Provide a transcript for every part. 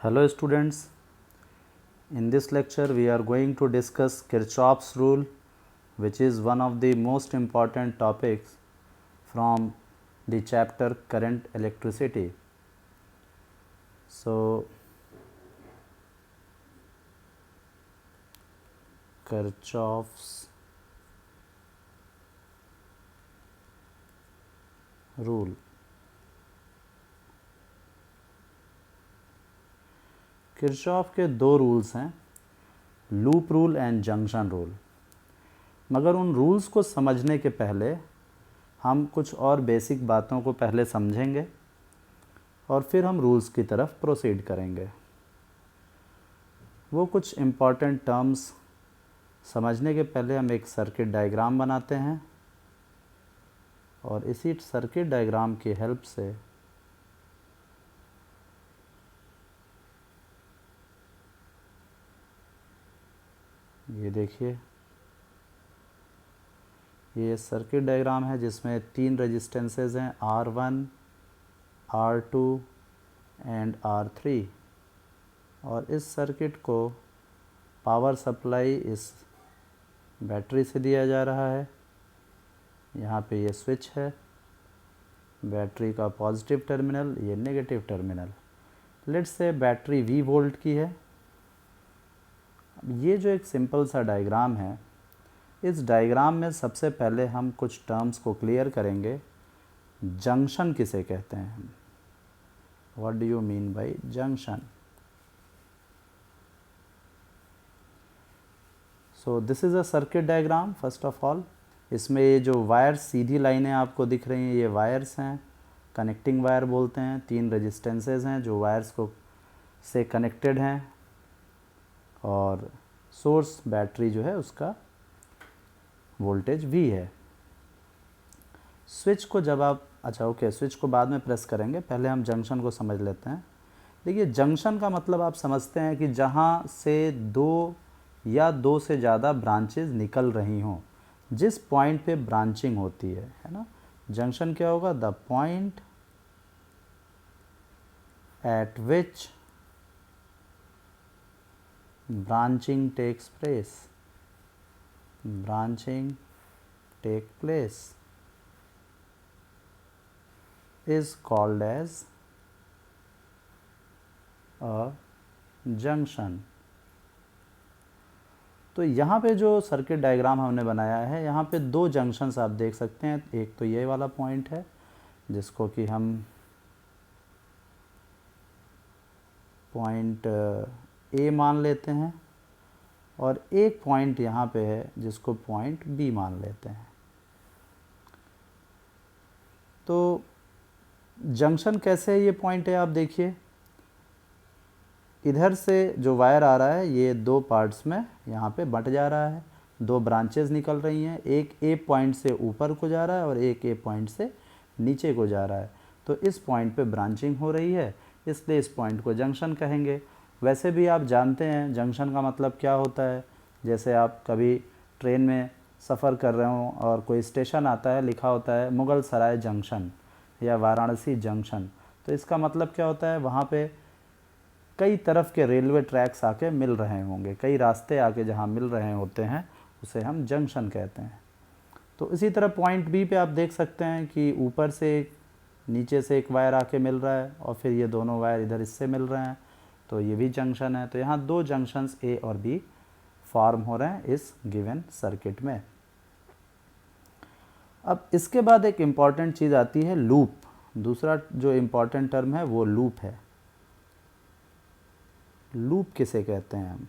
Hello students, in this lecture we are going to discuss Kirchhoff's rule, which is one of the most important topics from the chapter current electricity. So Kirchhoff's rule. Kirchhoff के दो rules हैं, loop rule and junction rule. मगर उन rules को समझने के पहले हम कुछ और बेसिक बातों को पहले समझेंगे और फिर हम रूल्स की तरफ प्रोसीड करेंगे। वो कुछ इम्पॉर्टेंट टर्म्स समझने के पहले हम एक सर्किट डायग्राम बनाते हैं और इसी सर्किट डायग्राम की हेल्प से ये देखिए, ये सर्किट डायग्राम है जिसमें तीन रेजिस्टेंसेज हैं R1, R2 एंड R3 और इस सर्किट को पावर सप्लाई इस बैटरी से दिया जा रहा है। यहाँ पे ये स्विच है, बैटरी का पॉजिटिव टर्मिनल, ये negative terminal. Let's say battery V volt की है। ये जो एक सिंपल सा डायग्राम है, इस डायग्राम में सबसे पहले हम कुछ टर्म्स को क्लियर करेंगे। जंक्शन किसे कहते हैं? What do you mean by junction? So this is a circuit diagram. First of all, इसमें ये जो वायर्स सीधी लाइनें आपको दिख रही हैं, ये वायर्स हैं, कनेक्टिंग वायर बोलते हैं। तीन रेजिस्टेंसेज हैं जो वायर्स को से कनेक्टेड हैं और सोर्स बैटरी जो है उसका वोल्टेज V है। स्विच को जब आप स्विच को बाद में प्रेस करेंगे, पहले हम जंक्शन को समझ लेते हैं। देखिए, जंक्शन का मतलब आप समझते हैं कि जहाँ से दो या दो से ज़्यादा ब्रांचेज निकल रही हों, जिस पॉइंट पे ब्रांचिंग होती है ना। जंक्शन क्या होगा? The point eight which branching takes place, branching take place is called as a junction। तो यहाँ पे जो सर्किट डायग्राम हमने बनाया है, यहाँ पे दो जंक्शंस आप देख सकते हैं। एक तो ये वाला पॉइंट है जिसको कि हम पॉइंट A मान लेते हैं और एक पॉइंट यहाँ पे है जिसको पॉइंट B मान लेते हैं। तो जंक्शन कैसे है? ये पॉइंट है, आप देखिए, इधर से जो वायर आ रहा है ये दो पार्ट्स में यहाँ पे बंट जा रहा है। दो ब्रांचेस निकल रही हैं, एक A पॉइंट से ऊपर को जा रहा है और एक A पॉइंट से नीचे को जा रहा है। तो इस पॉइंट पे ब्रांचिंग हो रही है, इसलिए इस पॉइंट को जंक्शन कहेंगे। वैसे भी आप जानते हैं जंक्शन का मतलब क्या होता है। जैसे आप कभी ट्रेन में सफ़र कर रहे हो और कोई स्टेशन आता है, लिखा होता है मुगल सराय जंक्शन या वाराणसी जंक्शन, तो इसका मतलब क्या होता है? वहाँ पे कई तरफ के रेलवे ट्रैक्स आके मिल रहे होंगे, कई रास्ते आके जहाँ मिल रहे होते हैं उसे हम जंक्शन कहते हैं। तो इसी तरह पॉइंट B पे आप देख सकते हैं कि ऊपर से नीचे से एक वायर आके मिल रहा है और फिर ये दोनों वायर इधर इससे मिल रहे हैं, तो ये भी जंक्शन है। तो यहाँ दो जंक्शंस A और B फॉर्म हो रहे हैं इस गिवन सर्किट में। अब इसके बाद एक इम्पॉर्टेंट चीज़ आती है लूप। दूसरा जो इम्पॉर्टेंट टर्म है वो लूप है। लूप किसे कहते हैं हम?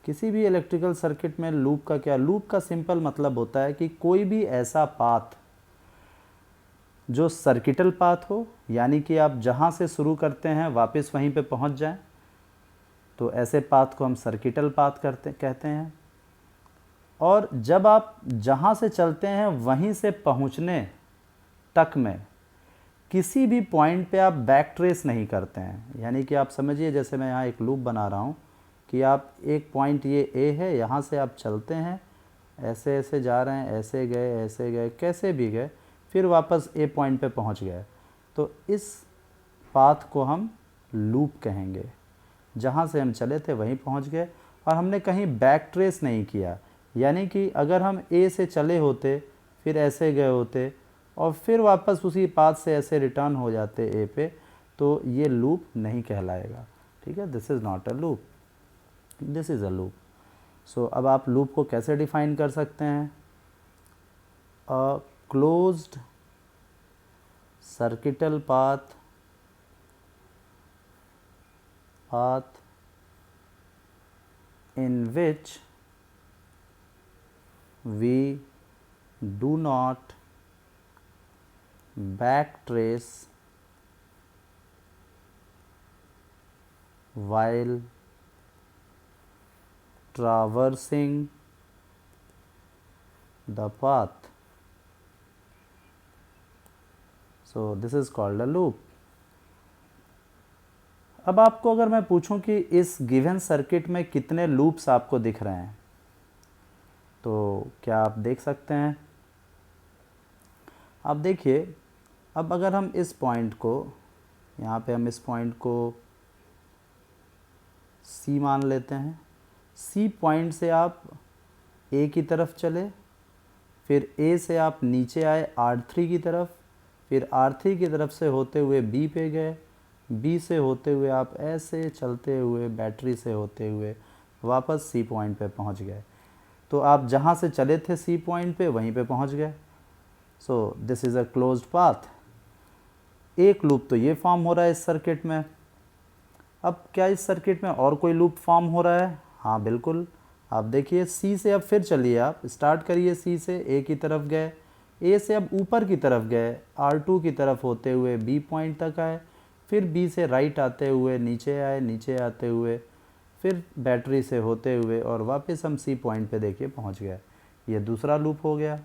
किसी भी इलेक्ट्रिकल सर्किट में लूप का क्या? लूप का सिंपल मतलब होता है कि कोई भी ऐसा पाथ जो सर्किटल पाथ हो, यानी कि आप जहाँ से शुरू करते हैं वापस वहीं पे पहुँच जाएं, तो ऐसे पाथ को हम सर्किटल पाथ कहते हैं। और जब आप जहाँ से चलते हैं वहीं से पहुँचने तक में किसी भी पॉइंट पे आप बैक ट्रेस नहीं करते हैं। यानी कि आप समझिए, जैसे मैं यहाँ एक लूप बना रहा हूँ कि आप एक पॉइंट ये A है, यहाँ से आप चलते हैं, ऐसे ऐसे जा रहे हैं, ऐसे गए, कैसे भी गए, फिर वापस ए पॉइंट पे पहुंच गए, तो इस पाथ को हम लूप कहेंगे। जहाँ से हम चले थे वहीं पहुँच गए और हमने कहीं बैक ट्रेस नहीं किया, यानी कि अगर हम ए से चले होते फिर ऐसे गए होते और फिर वापस उसी पाथ से ऐसे रिटर्न हो जाते ए पे, तो ये लूप नहीं कहलाएगा। ठीक है, this is not a loop, this is a loop. So अब आप लूप को कैसे डिफाइन कर सकते हैं? A closed circuital path in which we do not backtrace while traversing the path. So this is called a loop. अब आपको अगर मैं पूछूं कि इस गिवन सर्किट में कितने लूप्स आपको दिख रहे हैं, तो क्या आप देख सकते हैं? आप देखिए, अब अगर हम इस पॉइंट को, यहाँ पे हम इस पॉइंट को C मान लेते हैं। C पॉइंट से आप A की तरफ चले, फिर A से आप नीचे आए R3 की तरफ, फिर R3 की तरफ से होते हुए B पे गए, B से होते हुए आप ऐसे चलते हुए बैटरी से होते हुए वापस C पॉइंट पे पहुंच गए। तो आप जहां से चले थे C पॉइंट पे वहीं पे पहुंच गए। So this is a closed path. एक लूप तो ये फॉर्म हो रहा है इस सर्किट में। अब क्या इस सर्किट में और कोई लूप फॉर्म हो रहा है? हाँ बिल्कुल। आप देखिए, C से अब फिर चलिए, आप स्टार्ट करिए C से, A की तरफ गए, A से अब ऊपर की तरफ गए, R2 की तरफ होते हुए B पॉइंट तक आए, फिर B से राइट आते हुए नीचे आए, नीचे आते हुए फिर बैटरी से होते हुए और वापस हम C पॉइंट पे देखिए पहुंच गए। ये दूसरा लूप हो गया।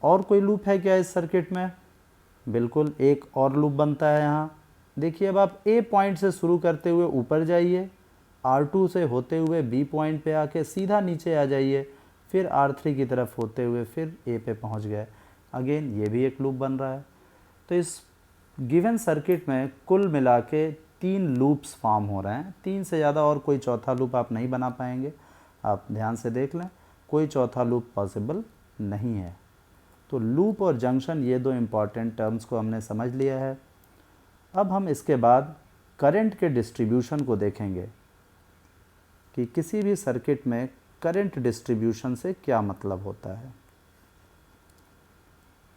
और कोई लूप है क्या इस सर्किट में? बिल्कुल, एक और लूप बनता है यहाँ। देखिए, अब आप A पॉइंट से शुरू करते हुए ऊपर जाइए, R2 से होते हुए B पॉइंट पे आके सीधा नीचे आ जाइए, फिर R3 की तरफ होते हुए फिर A पे पहुँच गए। अगेन ये भी एक लूप बन रहा है। तो इस गिवन सर्किट में कुल मिला के 3 लूप्स फॉर्म हो रहे हैं। 3 से ज़्यादा और कोई चौथा लूप आप नहीं बना पाएंगे। आप ध्यान से देख लें, कोई चौथा लूप पॉसिबल नहीं है। तो लूप और जंक्शन, ये दो इम्पॉर्टेंट टर्म्स को हमने समझ लिया है। अब हम इसके बाद करंट के डिस्ट्रीब्यूशन को देखेंगे कि किसी भी सर्किट में करंट डिस्ट्रीब्यूशन से क्या मतलब होता है।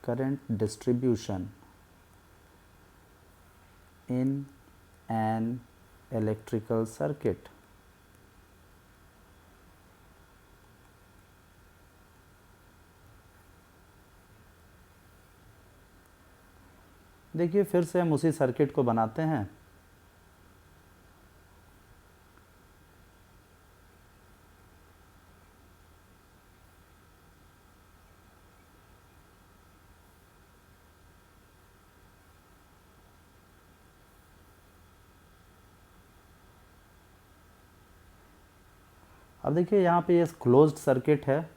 Current distribution in an electrical circuit। देखिए, फिर से हम उसी सर्किट को बनाते हैं। अब देखिए, यहाँ पे ये क्लोज्ड सर्किट है,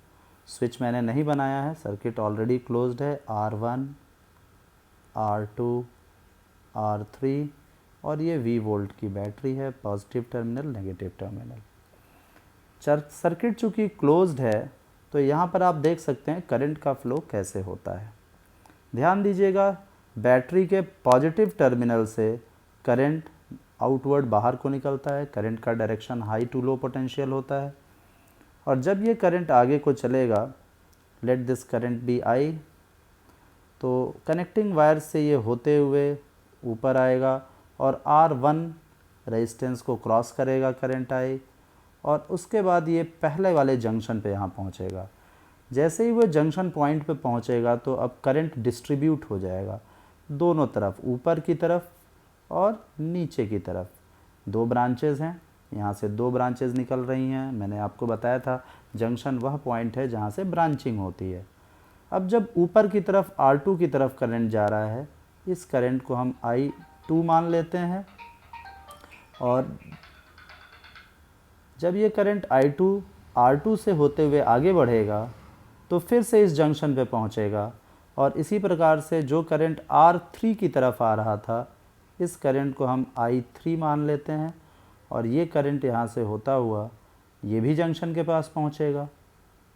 स्विच मैंने नहीं बनाया है, सर्किट ऑलरेडी क्लोज्ड है। R1, R2, R3 और ये V वोल्ट की बैटरी है, positive terminal, negative terminal. Circuit चूँकि क्लोज्ड है तो यहाँ पर आप देख सकते हैं करंट का फ्लो कैसे होता है। ध्यान दीजिएगा, बैटरी के पॉजिटिव टर्मिनल से करंट आउटवर्ड बाहर को निकलता है। करंट का direction high to low potential होता है और जब ये करंट आगे को चलेगा, let this current be I, तो कनेक्टिंग वायर से ये होते हुए ऊपर आएगा और R1 रेजिस्टेंस को क्रॉस करेगा करंट I, और उसके बाद ये पहले वाले जंक्शन पे यहाँ पहुँचेगा। जैसे ही वो जंक्शन पॉइंट पे पहुँचेगा तो अब करंट डिस्ट्रीब्यूट हो जाएगा दोनों तरफ, ऊपर की तरफ और नीचे की तरफ। 2 ब्रांचेस हैं, यहाँ से 2 ब्रांचेस निकल रही हैं। मैंने आपको बताया था जंक्शन वह पॉइंट है जहाँ से ब्रांचिंग होती है। अब जब ऊपर की तरफ R2 की तरफ करंट जा रहा है, इस करंट को हम I2 मान लेते हैं और जब ये करंट I2 R2 से होते हुए आगे बढ़ेगा तो फिर से इस जंक्शन पे पहुँचेगा और इसी प्रकार से जो करंट R3 की तरफ आ रहा था, इस करंट को हम I3 मान लेते हैं और ये करंट यहाँ से होता हुआ ये भी जंक्शन के पास पहुँचेगा।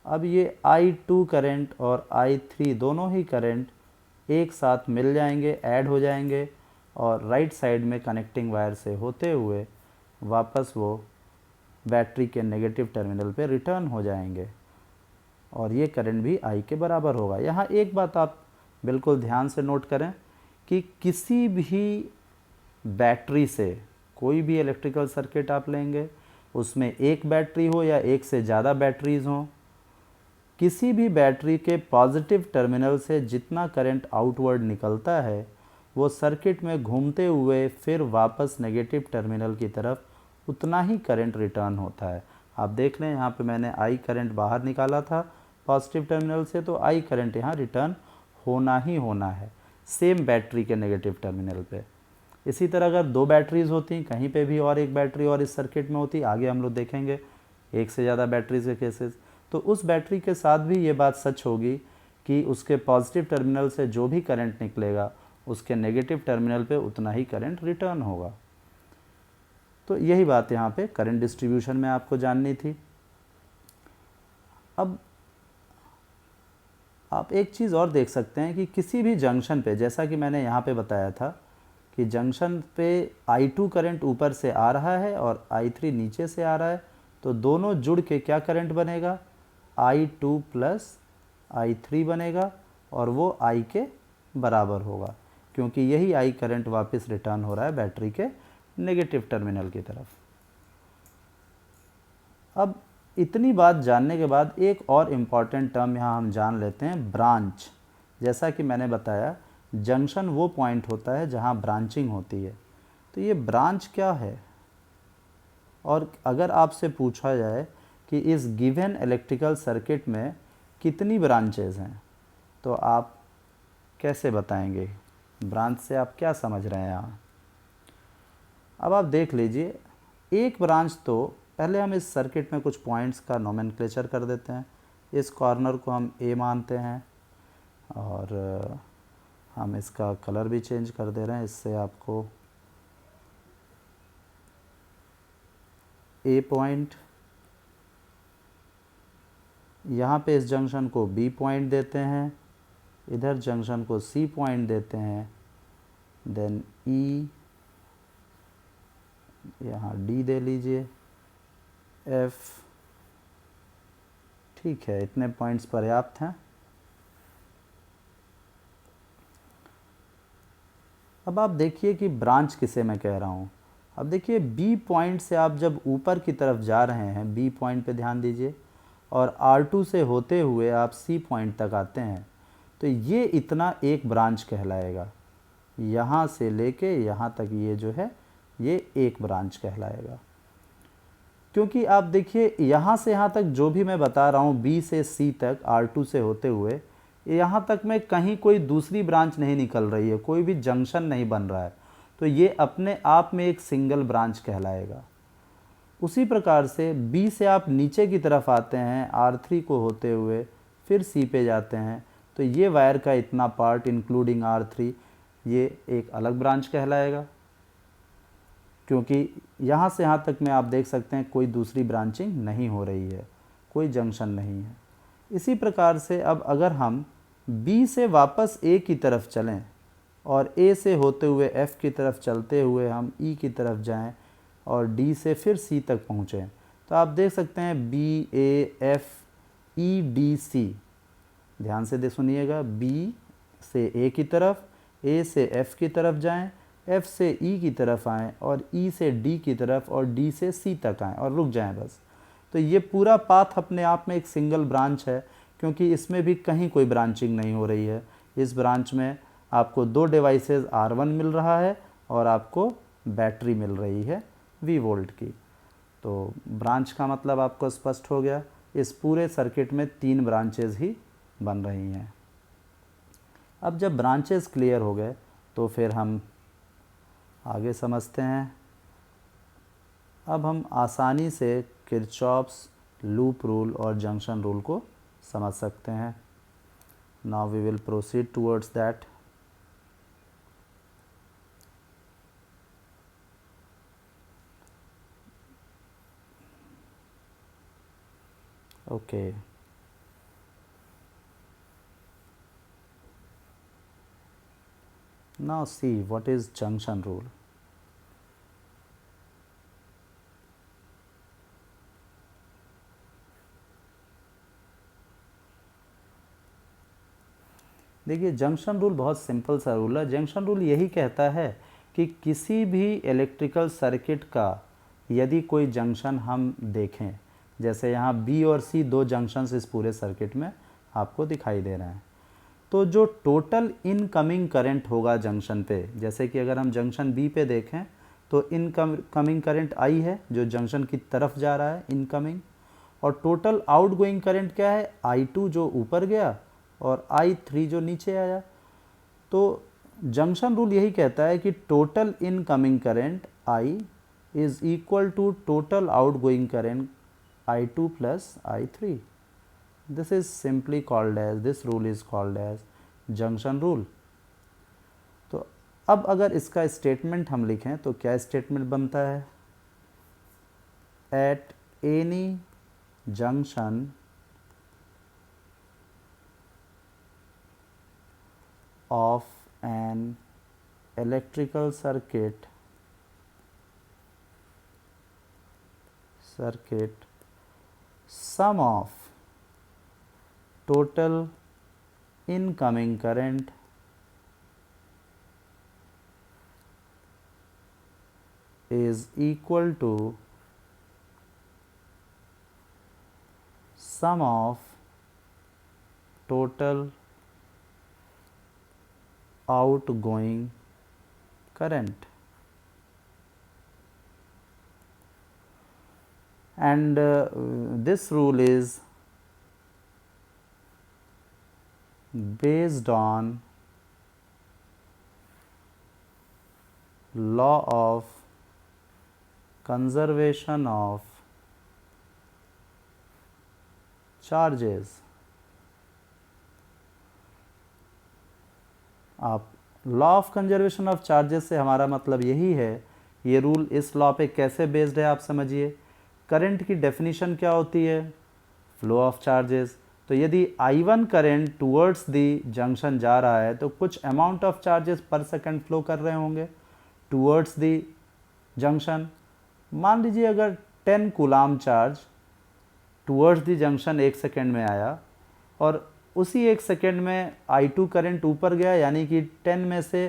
अब ये I2 करंट और I3 दोनों ही करंट एक साथ मिल जाएंगे, ऐड हो जाएंगे और राइट साइड में कनेक्टिंग वायर से होते हुए वापस वो बैटरी के नेगेटिव टर्मिनल पे रिटर्न हो जाएंगे और ये करंट भी I के बराबर होगा। यहाँ एक बात आप बिल्कुल ध्यान से नोट करें कि किसी भी बैटरी से कोई भी इलेक्ट्रिकल सर्किट आप लेंगे, उसमें एक बैटरी हो या एक से ज़्यादा बैटरीज़ हों, किसी भी बैटरी के पॉजिटिव टर्मिनल से जितना करंट आउटवर्ड निकलता है वो सर्किट में घूमते हुए फिर वापस नेगेटिव टर्मिनल की तरफ उतना ही करंट रिटर्न होता है। आप देख लें यहाँ पे मैंने I करंट बाहर निकाला था पॉजिटिव टर्मिनल से, तो I करंट यहाँ रिटर्न होना ही होना है सेम बैटरी के नेगेटिव टर्मिनल पे। इसी तरह अगर दो बैटरीज़ होती, कहीं पे भी और एक बैटरी और इस सर्किट में होती, आगे हम लोग देखेंगे एक से ज़्यादा बैटरीज़ के केसेस, तो उस बैटरी के साथ भी ये बात सच होगी कि उसके पॉजिटिव टर्मिनल से जो भी करंट निकलेगा उसके नेगेटिव टर्मिनल पे उतना ही करंट रिटर्न होगा। तो यही बात यहाँ पे करंट डिस्ट्रीब्यूशन में आपको जाननी थी। अब आप एक चीज़ और देख सकते हैं कि किसी भी जंक्शन पे, जैसा कि मैंने यहाँ पे बताया था कि जंक्शन पे I2 करंट ऊपर से आ रहा है और I3 नीचे से आ रहा है, तो दोनों जुड़ के क्या करंट बनेगा, I2 प्लस I3 बनेगा और वो I के बराबर होगा, क्योंकि यही I करंट वापस रिटर्न हो रहा है बैटरी के नेगेटिव टर्मिनल की तरफ। अब इतनी बात जानने के बाद एक और इम्पॉर्टेंट टर्म यहाँ हम जान लेते हैं, ब्रांच। जैसा कि मैंने बताया जंक्शन वो पॉइंट होता है जहाँ ब्रांचिंग होती है, तो ये ब्रांच क्या है। और अगर आपसे पूछा जाए कि इस गिवन इलेक्ट्रिकल सर्किट में कितनी ब्रांचेज हैं, तो आप कैसे बताएंगे, ब्रांच से आप क्या समझ रहे हैं यहाँ। अब आप देख लीजिए, एक ब्रांच, तो पहले हम इस सर्किट में कुछ पॉइंट्स का नोमेनक्लेचर कर देते हैं। इस कॉर्नर को हम A मानते हैं और हम इसका कलर भी चेंज कर दे रहे हैं, इससे आपको A पॉइंट, यहाँ पे इस जंक्शन को B पॉइंट देते हैं, इधर जंक्शन को C पॉइंट देते हैं, देन E, यहाँ D दे लीजिए, F, ठीक है, इतने पॉइंट्स पर्याप्त हैं। अब आप देखिए कि ब्रांच किसे मैं कह रहा हूँ। अब देखिए B पॉइंट से आप जब ऊपर की तरफ जा रहे हैं, B पॉइंट पे ध्यान दीजिए, और R2 से होते हुए आप C पॉइंट तक आते हैं, तो ये इतना एक ब्रांच कहलाएगा। यहाँ से लेके यहाँ तक ये जो है ये एक ब्रांच कहलाएगा, क्योंकि आप देखिए यहाँ से यहाँ तक जो भी मैं बता रहा हूँ B से C तक R2 से होते हुए, यहाँ तक में कहीं कोई दूसरी ब्रांच नहीं निकल रही है, कोई भी जंक्शन नहीं बन रहा है, तो ये अपने आप में एक सिंगल ब्रांच कहलाएगा। उसी प्रकार से B से आप नीचे की तरफ आते हैं, R3 को होते हुए फिर C पे जाते हैं, तो ये वायर का इतना पार्ट इंक्लूडिंग R3 ये एक अलग ब्रांच कहलाएगा, क्योंकि यहाँ से यहाँ तक में आप देख सकते हैं कोई दूसरी ब्रांचिंग नहीं हो रही है, कोई जंक्शन नहीं है। इसी प्रकार से अब अगर हम B से वापस A की तरफ चलें और A से होते हुए F की तरफ चलते हुए हम E की तरफ जाएं और D से फिर C तक पहुँचें, तो आप देख सकते हैं B, A, F, E, D, C। ध्यान से सुनिएगा, B से A की तरफ, A से F की तरफ जाएं, F से E की तरफ आएँ और E से D की तरफ और D से C तक आएँ और रुक जाएं बस। तो ये पूरा पाथ अपने आप में एक सिंगल ब्रांच है, क्योंकि इसमें भी कहीं कोई ब्रांचिंग नहीं हो रही है। इस ब्रांच में आपको दो डिवाइसेस R1 मिल रहा है और आपको बैटरी मिल रही है V वोल्ट की। तो ब्रांच का मतलब आपको स्पष्ट हो गया। इस पूरे सर्किट में 3 ब्रांचेस ही बन रही हैं। अब जब ब्रांचेस क्लियर हो गए तो फिर हम आगे समझते हैं। अब हम आसानी से किरचॉफ्स लूप रूल और जंक्शन रूल को समझ सकते हैं। Now we will proceed towards that. Okay. Now see what is junction rule. देखिए जंक्शन रूल बहुत सिंपल सा रूल है। जंक्शन रूल यही कहता है कि किसी भी इलेक्ट्रिकल सर्किट का यदि कोई जंक्शन हम देखें, जैसे यहाँ बी और सी दो जंक्शंस इस पूरे सर्किट में आपको दिखाई दे रहे हैं, तो जो टोटल इनकमिंग करंट होगा जंक्शन पे, जैसे कि अगर हम जंक्शन बी पे देखें तो इनकमिंग करंट आई है जो जंक्शन की तरफ जा रहा है इनकमिंग, और टोटल आउटगोइंग करंट क्या है, I2 जो ऊपर गया और I3 जो नीचे आया। तो जंक्शन रूल यही कहता है कि total incoming current I is equal to total outgoing current I2 plus I3। This is simply called as, this rule is called as junction rule. तो अब अगर इसका स्टेटमेंट हम लिखें तो क्या स्टेटमेंट बनता है, at any junction of an electrical circuit sum of total incoming current is equal to sum of total outgoing current, and this rule is based on law of conservation of charges। आप law of conservation of charges से हमारा मतलब यही है, ये rule इस law पे कैसे बेस्ड है आप समझिए। करंट की डेफिनेशन क्या होती है, फ्लो ऑफ चार्जेस। तो यदि I1 current towards the junction जा रहा है तो कुछ अमाउंट ऑफ चार्जेस पर सेकंड फ्लो कर रहे होंगे टूवर्ड्स दी जंक्शन। मान लीजिए अगर 10 coulomb charge towards the junction 1 second में आया और उसी 1 सेकेंड में I2 करंट ऊपर गया, यानी कि 10 में से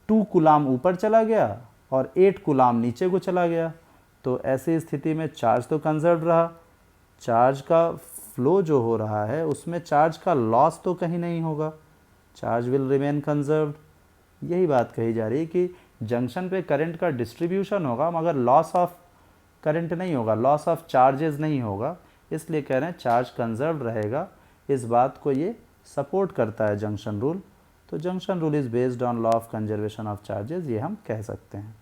2 कूलाम ऊपर चला गया और 8 कूलाम नीचे को चला गया, तो ऐसी स्थिति में चार्ज तो कंजर्व रहा, चार्ज का फ्लो जो हो रहा है उसमें चार्ज का लॉस तो कहीं नहीं होगा, चार्ज विल रिमेन कंजर्व्ड। यही बात कही जा रही है कि जंक्शन पे करंट का डिस्ट्रीब्यूशन होगा मगर लॉस ऑफ करंट नहीं होगा, लॉस ऑफ चार्जेस नहीं होगा, इसलिए कह रहे हैं चार्ज कंजर्व रहेगा। इस बात को ये सपोर्ट करता है जंक्शन रूल। तो junction rule is based on law of conservation of charges, ये हम कह सकते हैं।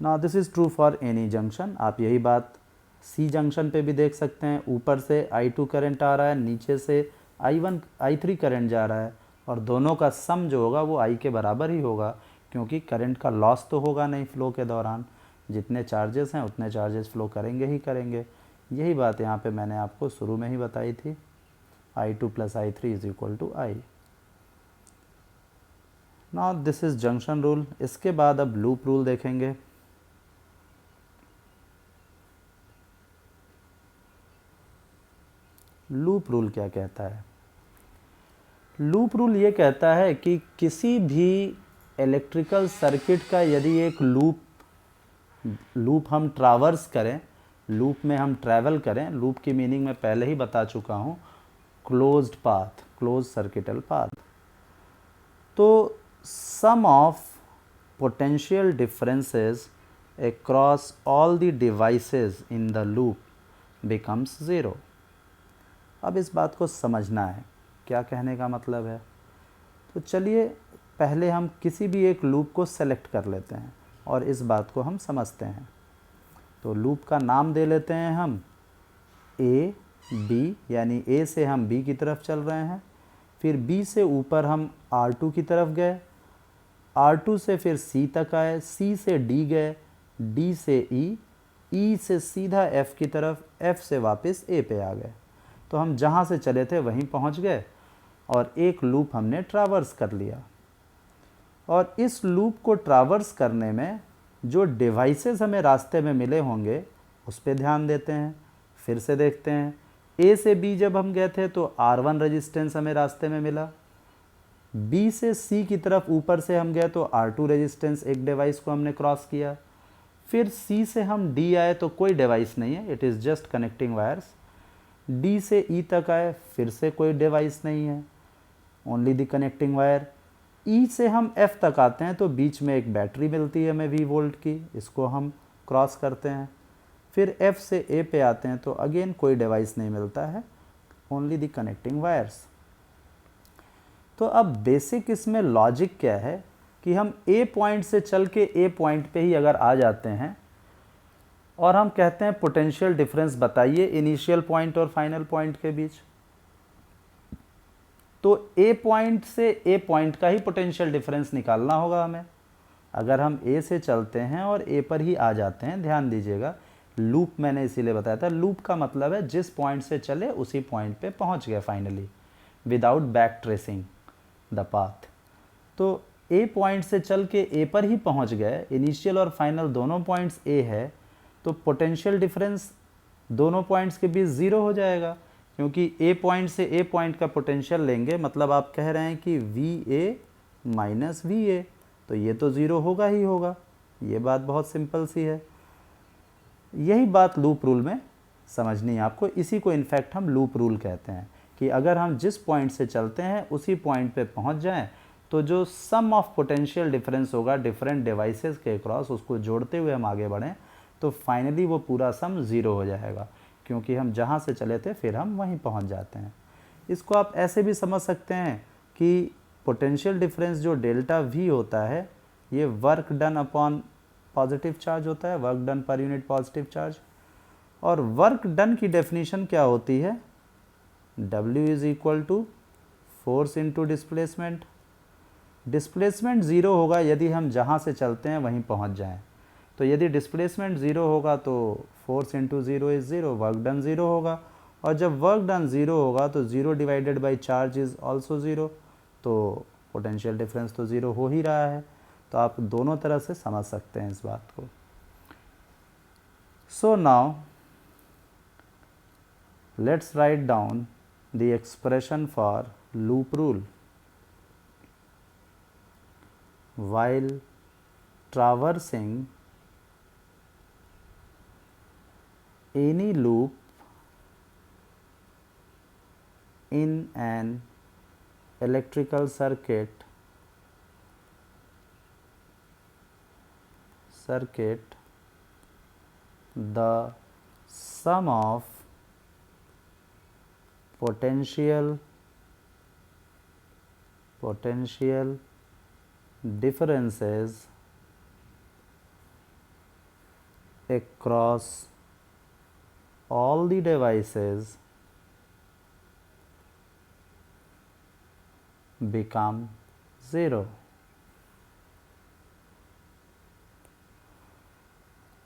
Now this is true for any junction. आप यही बात सी जंक्शन पे भी देख सकते हैं, ऊपर से I2 करंट आ रहा है, नीचे से I3 करंट जा रहा है, और दोनों का सम जो होगा वो I के बराबर ही होगा, क्योंकि करंट का लॉस तो होगा नहीं फ्लो के दौरान, जितने चार्जेस हैं उतने चार्जेस फ्लो करेंगे ही करेंगे। यही बात यहाँ पे मैंने आपको शुरू में ही बताई थी, I2 plus I3 is equal to I। Now this is junction rule. इसके बाद अब लूप रूल देखेंगे। लूप रूल क्या कहता है, लूप रूल ये कहता है कि किसी भी इलेक्ट्रिकल सर्किट का यदि एक लूप हम ट्रावर्स करें, लूप में हम ट्रैवल करें, लूप की मीनिंग मैं पहले ही बता चुका हूँ, closed path, close circuital path, तो sum of potential differences across all the devices in the loop becomes 0। अब इस बात को समझना है, क्या कहने का मतलब है। तो चलिए पहले हम किसी भी एक लूप को सेलेक्ट कर लेते हैं और इस बात को हम समझते हैं। तो लूप का नाम दे लेते हैं हम ए बी, यानी ए से हम बी की तरफ चल रहे हैं, फिर बी से ऊपर हम R2 की तरफ गए, R2 से फिर C तक आए, C से D गए, D से E, ई से सीधा एफ़ की तरफ, एफ़ से वापस ए पे आ गए। तो हम जहाँ से चले थे वहीं पहुँच गए और एक लूप हमने ट्रैवर्स कर लिया। और इस लूप को ट्रैवर्स करने में जो डिवाइसेस हमें रास्ते में मिले होंगे उस पर ध्यान देते हैं। फिर से देखते हैं, ए से बी जब हम गए थे तो R1 रेजिस्टेंस हमें रास्ते में मिला। बी से सी की तरफ ऊपर से हम गए तो R2 रेजिस्टेंस, एक डिवाइस को हमने क्रॉस किया। फिर सी से हम डी आए तो कोई डिवाइस नहीं है, it is just connecting wires. D से ई तक आए, फिर से कोई डिवाइस नहीं है, ओनली द कनेक्टिंग वायर। ई से हम एफ तक आते हैं तो बीच में एक बैटरी मिलती है हमें V वोल्ट की, इसको हम क्रॉस करते हैं। फिर एफ से ए पे आते हैं तो अगेन कोई डिवाइस नहीं मिलता है, ओनली द कनेक्टिंग वायर्स। तो अब बेसिक इसमें लॉजिक क्या है कि हम ए पॉइंट से चल के ए पॉइंट पे ही अगर आ जाते हैं और हम कहते हैं पोटेंशियल डिफरेंस बताइए इनिशियल पॉइंट और फाइनल पॉइंट के बीच, तो ए पॉइंट से ए पॉइंट का ही पोटेंशियल डिफरेंस निकालना होगा हमें। अगर हम ए से चलते हैं और ए पर ही आ जाते हैं, ध्यान दीजिएगा लूप मैंने इसीलिए बताया था, लूप का मतलब है जिस पॉइंट से चले उसी पॉइंट पे पहुंच गए finally, without back tracing the path. तो ए पॉइंट से चल के ए पर ही पहुंच गए, इनिशियल और फाइनल दोनों पॉइंट्स ए है, तो पोटेंशियल डिफरेंस दोनों पॉइंट्स के बीच ज़ीरो हो जाएगा, क्योंकि ए पॉइंट से ए पॉइंट का पोटेंशियल लेंगे मतलब आप कह रहे हैं कि V A minus V A, तो ये तो ज़ीरो होगा ही होगा। ये बात बहुत सिंपल सी है। यही बात लूप रूल में समझनी है आपको, इसी को इनफैक्ट हम लूप रूल कहते हैं कि अगर हम जिस पॉइंट से चलते हैं उसी पॉइंट पे पहुंच जाएं तो जो सम ऑफ पोटेंशियल डिफरेंस होगा डिफरेंट डिवाइसेस के क्रॉस, उसको जोड़ते हुए हम आगे बढ़ें तो फाइनली वो पूरा सम ज़ीरो हो जाएगा, क्योंकि हम जहाँ से चले थे फिर हम वहीं पहुँच जाते हैं। इसको आप ऐसे भी समझ सकते हैं कि पोटेंशियल डिफरेंस जो डेल्टा वी होता है ये work done upon positive charge होता है, work done per unit positive charge. और वर्क डन की डेफिनेशन क्या होती है, W is equal to force into displacement. Displacement zero होगा यदि हम जहाँ से चलते हैं वहीं पहुँच जाएं, तो यदि डिस्प्लेसमेंट ज़ीरो होगा तो force into zero is zero, work done zero होगा। और जब वर्क डन ज़ीरो होगा तो zero divided by charge is also zero, तो पोटेंशियल डिफरेंस तो ज़ीरो हो ही रहा है। तो आप दोनों तरह से समझ सकते हैं इस बात को। So now let's write down the expression for loop rule. While traversing any loop in an electrical circuit, the sum of potential differences across all the devices become zero.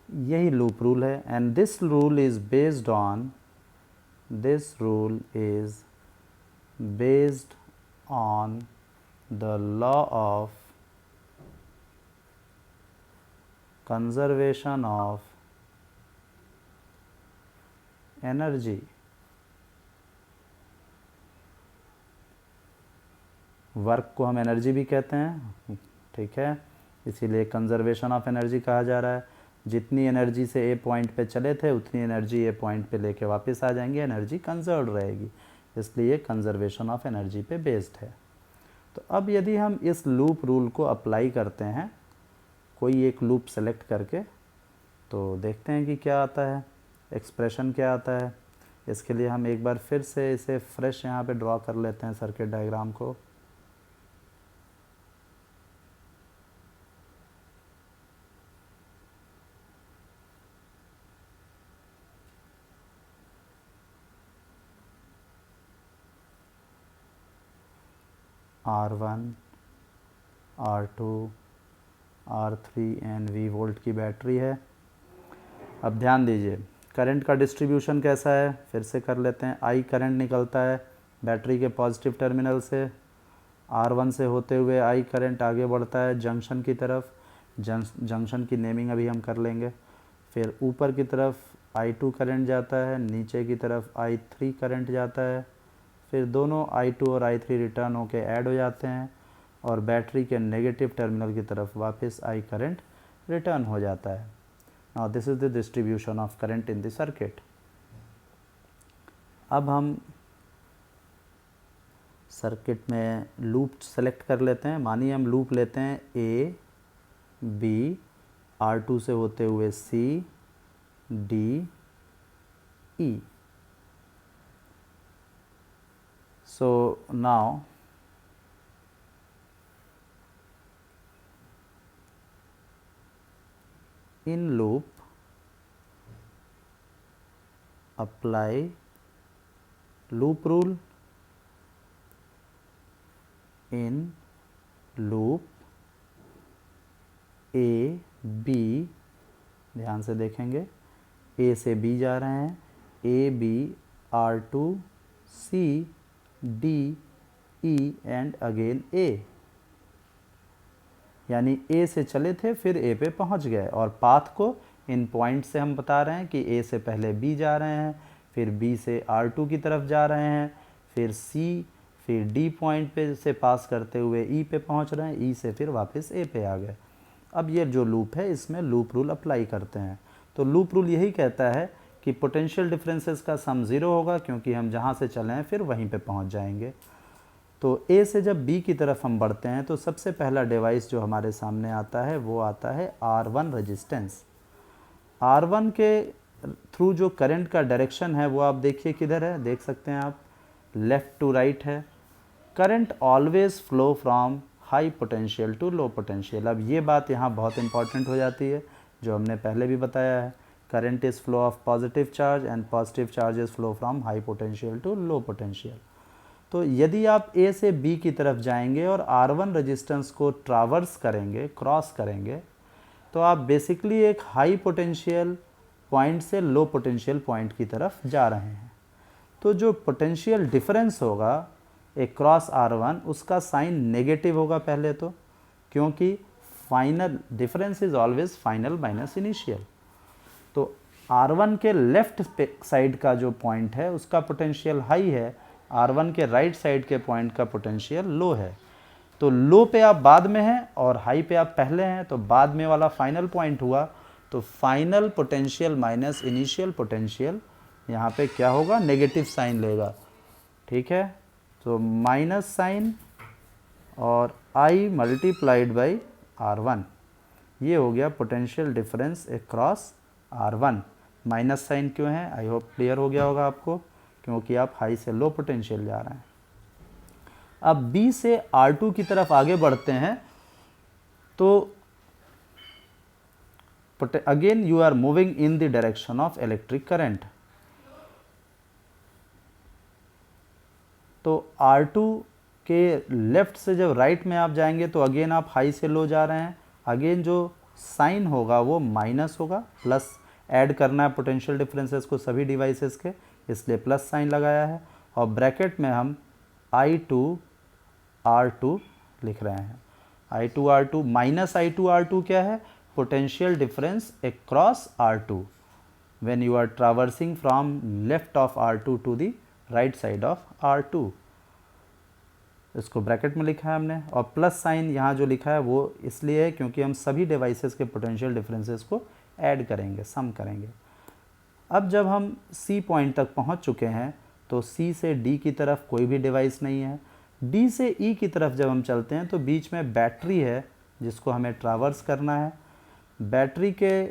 यही लूप रूल है, and this rule is based on the law of conservation of energy। Work को हम energy भी कहते हैं, ठीक है, इसीलिए कंजर्वेशन ऑफ एनर्जी कहा जा रहा है। जितनी एनर्जी से ए पॉइंट पे चले थे उतनी एनर्जी ए पॉइंट पे लेके वापस आ जाएंगे, एनर्जी कंजर्व रहेगी, इसलिए कंजर्वेशन ऑफ एनर्जी पे बेस्ड है। तो अब यदि हम इस लूप रूल को अप्लाई करते हैं कोई एक लूप सेलेक्ट करके, तो देखते हैं कि क्या आता है, एक्सप्रेशन क्या आता है। इसके लिए हम एक बार फिर से इसे फ्रेश यहाँ पे ड्रॉ कर लेते हैं सर्किट डायग्राम को। R1, R2, R3 and V volt की बैटरी है। अब ध्यान दीजिए करंट का डिस्ट्रीब्यूशन कैसा है, फिर से कर लेते हैं। आई करंट निकलता है बैटरी के पॉजिटिव टर्मिनल से, R1 से होते हुए आई करंट आगे बढ़ता है जंक्शन की तरफ, जंक्शन की नेमिंग अभी हम कर लेंगे। फिर ऊपर की तरफ I2 करंट जाता है, नीचे की तरफ I3 करंट जाता है, फिर दोनों I2 और I3 रिटर्न होके ऐड हो जाते हैं और बैटरी के नेगेटिव टर्मिनल की तरफ वापस I करंट रिटर्न हो जाता है। Now this is the distribution of current in the circuit. अब हम सर्किट में लूप सेलेक्ट कर लेते हैं। मानिए हम लूप लेते हैं ए बी, R2 से होते हुए C D E। So now in loop apply loop rule, in loop A B, ध्यान से देखेंगे A से B जा रहे हैं, A B R2 C D E and again A, यानी A से चले थे फिर A पे पहुंच गए और पाथ को इन पॉइंट से हम बता रहे हैं कि A से पहले B जा रहे हैं, फिर B से R2 की तरफ जा रहे हैं, फिर C, फिर D पॉइंट पे से पास करते हुए E पे पहुंच रहे हैं, E से फिर वापस A पे आ गए। अब ये जो लूप है इसमें लूप रूल अप्लाई करते हैं। तो लूप रूल यही कहता है कि पोटेंशियल डिफरेंसेस का सम 0 होगा क्योंकि हम जहाँ से चले हैं फिर वहीं पे पहुँच जाएंगे। तो A से जब B की तरफ हम बढ़ते हैं तो सबसे पहला डिवाइस जो हमारे सामने आता है वो आता है R1 रेजिस्टेंस। R1 के थ्रू जो करंट का डायरेक्शन है वो आप देखिए किधर है, देख सकते हैं आप, लेफ़्ट टू राइट है। Current always flow from high potential to low potential. अब ये बात यहाँ बहुत इंपॉर्टेंट हो जाती है जो हमने पहले भी बताया है, current is flow of positive charge and positive charges flow from high potential to low potential. तो यदि आप A से B की तरफ जाएंगे और R1 रेजिस्टेंस को ट्रावर्स करेंगे, क्रॉस करेंगे, तो आप बेसिकली एक हाई पोटेंशियल पॉइंट से लो पोटेंशियल पॉइंट की तरफ जा रहे हैं। तो जो पोटेंशियल डिफरेंस होगा एक क्रॉस R1 उसका साइन नेगेटिव होगा पहले तो, क्योंकि final difference is always final minus initial. तो R1 के लेफ्ट साइड का जो पॉइंट है उसका पोटेंशियल हाई है, R1 के राइट साइड के पॉइंट का पोटेंशियल लो है। तो लो पे आप बाद में हैं और हाई पे आप पहले हैं, तो बाद में वाला फाइनल पॉइंट हुआ। तो final potential minus initial potential यहाँ पे क्या होगा, नेगेटिव साइन लेगा, ठीक है। तो माइनस साइन और I मल्टीप्लाइड बाई R1, ये हो गया potential difference across R1। Minus sign क्यों है, आई होप क्लियर हो गया होगा आपको, क्योंकि आप हाई से लो पोटेंशियल जा रहे हैं। अब B से R2 की तरफ आगे बढ़ते हैं तो again you are moving in the direction of electric current. तो R2 के लेफ्ट से जब राइट में आप जाएंगे तो अगेन आप हाई से लो जा रहे हैं, अगेन जो साइन होगा वो माइनस होगा, प्लस ऐड करना है पोटेंशियल डिफरेंसेस को सभी डिवाइसेस के, इसलिए प्लस साइन लगाया है और ब्रैकेट में हम I2 R2 लिख रहे हैं। I2 R2 minus I2 R2 क्या है, potential difference across R2 when you are traversing from left of R2 to the right side of R2। इसको ब्रैकेट में लिखा है हमने और प्लस साइन यहाँ जो लिखा है वो इसलिए है क्योंकि हम सभी डिवाइसेस के पोटेंशियल डिफरेंसेस को ऐड करेंगे, सम करेंगे। अब जब हम C पॉइंट तक पहुँच चुके हैं तो C से D की तरफ कोई भी डिवाइस नहीं है। D से E की तरफ जब हम चलते हैं तो बीच में बैटरी है जिसको हमें ट्रावर्स करना है। बैटरी के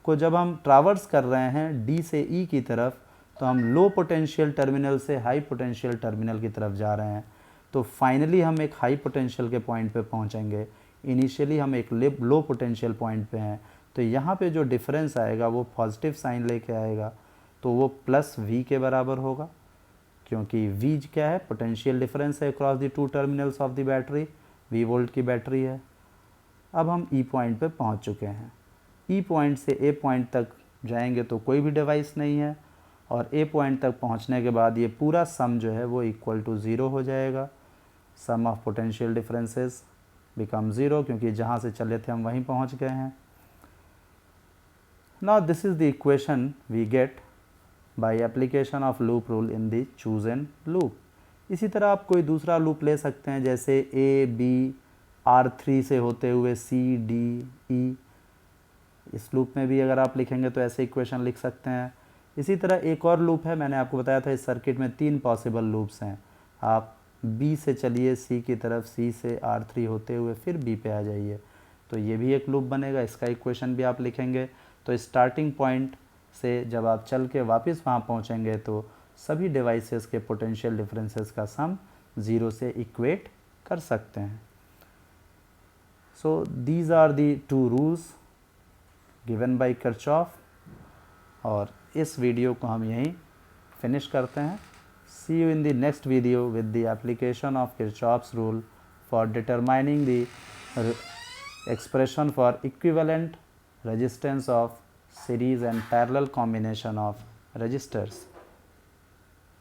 को जब हम ट्रावर्स कर रहे हैं D से E की तरफ तो हम लो पोटेंशियल टर्मिनल से हाई पोटेंशियल टर्मिनल की तरफ जा रहे हैं। तो फाइनली हम एक हाई पोटेंशियल के पॉइंट पे पहुंचेंगे, इनिशियली हम एक लो पोटेंशियल पॉइंट पे हैं। तो यहाँ पे जो डिफरेंस आएगा वो पॉजिटिव साइन लेके आएगा, तो वो प्लस V के बराबर होगा, क्योंकि V क्या है, पोटेंशियल डिफरेंस है across the two terminals of the battery, V volt की बैटरी है। अब हम E पॉइंट पे पहुँच चुके हैं। E पॉइंट से A पॉइंट तक जाएंगे तो कोई भी डिवाइस नहीं है, और ए पॉइंट तक पहुंचने के बाद ये पूरा सम जो है वो इक्वल टू ज़ीरो हो जाएगा। Sum of potential differences become zero, क्योंकि जहाँ से चले थे हम वहीं पहुँच गए हैं। Now this is the equation we get by application of loop rule in the chosen loop. इसी तरह आप कोई दूसरा लूप ले सकते हैं, जैसे ए बी R3 से होते हुए सी डी ई। इस लूप में भी अगर आप लिखेंगे तो ऐसे इक्वेशन लिख सकते हैं। इसी तरह एक और लूप है, मैंने आपको बताया था इस सर्किट में 3 पॉसिबल लूप्स हैं। आप बी से चलिए सी की तरफ, सी से R3 होते हुए फिर बी पे आ जाइए, तो ये भी एक लूप बनेगा। इसका इक्वेशन भी आप लिखेंगे। तो स्टार्टिंग पॉइंट से जब आप चल के वापस वहाँ पहुँचेंगे तो सभी डिवाइसेस के पोटेंशियल डिफरेंसेस का सम ज़ीरो से इक्वेट कर सकते हैं। So these are the 2 rules given by Kirchhoff, और इस वीडियो को हम यहीं फिनिश करते हैं। See you in the next video with the application of Kirchhoff's rule for determining the expression for equivalent resistance of series and parallel combination of resistors.